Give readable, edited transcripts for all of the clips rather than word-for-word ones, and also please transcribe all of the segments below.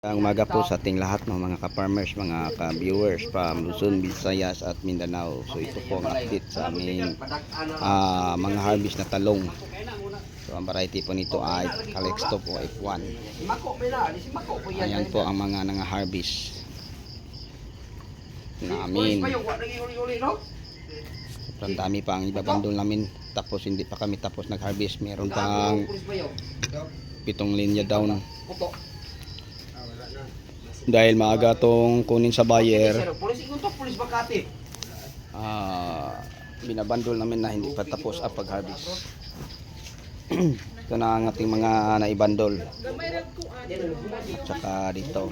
Ang umaga po sa ating lahat ng mga ka-farmers, mga ka-viewers from Luzon, Visayas at Mindanao. So ito po ang update sa aming mga harvest na talong. So ang variety po nito ay Calixto po F1. Ayan po ang mga nanga-harvest namin. Sobrang dami pa ang ibabandol namin. Tapos hindi pa kami tapos nag-harvest. Meron pang 7 linya down. Dahil maaga tong kunin sa buyer, binabandol namin na hindi pa tapos ang pag-harvest. Ito na ang ating mga naibandol. Tsaka dito.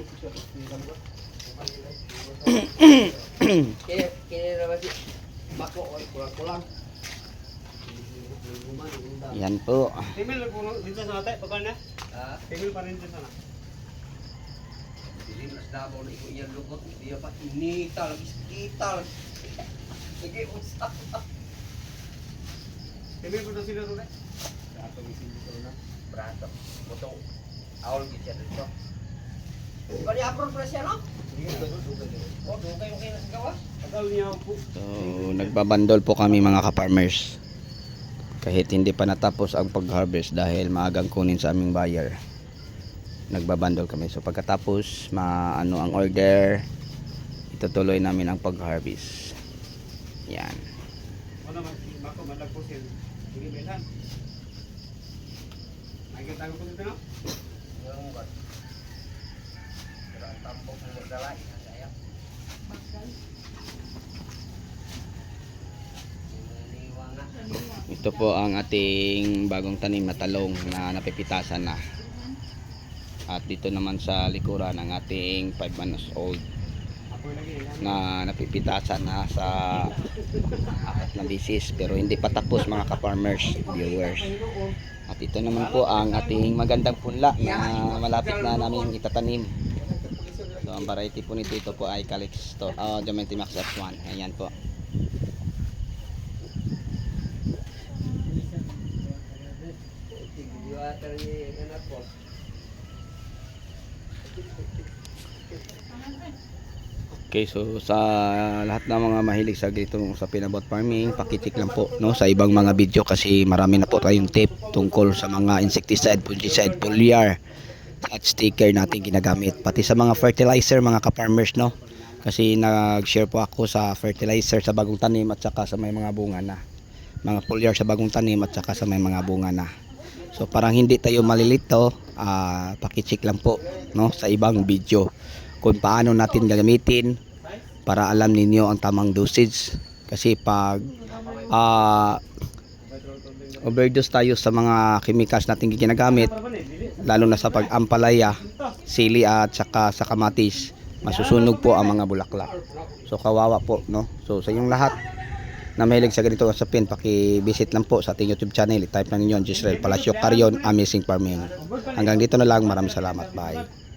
Yan po. Female dito sa natin, pagka na? Female pa rin dito sana. Hindi mas dabaw na ikaw yan lukot. Hindi pa inital, iskital. Sige, usap. Female po sila rin eh? Brato, isin dito na. Brato. Botong awal gitu dito. Iba ni apron pala siya, no? O, dugay mo kayo na sa gawas. Pagkal niya po. So nagbabandol po kami mga ka-farmers. Kahit hindi pa natapos ang pag-harvest dahil maagang kunin sa aming buyer, nagbabandol kami. So pagkatapos maano ang order, itutuloy namin ang pag-harvest. Yan. Ano naman, bako malagpo siya. Sige, belan. Nakikita ko po dito, no? Yung ba? Pero ang tampok mo magdala, saya. Ito po ang ating bagong tanim na talong na napipitasan na. At dito naman sa likuran ang ating 5 months old na napipitasan na sa 4 na bisis, pero hindi pa tapos mga ka-farmers, viewers. At ito naman po ang ating magandang punla na malapit na namin itatanim. So ang variety po nito, ito po ay Calixto, Diamante Max F1. Ayan po. Okay, so sa lahat ng mga mahilig sa ganito sa pinabot farming, pakitik lang po no sa ibang mga video kasi marami na po tayong tip tungkol sa mga insecticide, fungicide, foliar at sticker natin ginagamit, pati sa mga fertilizer mga ka-farmers, no? Kasi nag-share po ako sa fertilizer sa bagong tanim at saka sa may mga bunga na. Mga foliar sa bagong tanim at saka sa may mga bunga na. So parang hindi tayo malilito, pakicheck lang po no sa ibang video kung paano natin gagamitin para alam ninyo ang tamang dosage. Kasi pag overdose tayo sa mga chemicals natin ginagamit, lalo na sa pag-ampalaya, sili at saka sa kamatis, masusunog po ang mga bulaklak. So kawawa po no. So sa inyong lahat na mahilig sa ganito usapin, paki-visit lang po sa ating YouTube channel. I-type na ninyo Jisrael Palacio Carion Amazing Farming. Hanggang dito na lang, maraming salamat. Bye.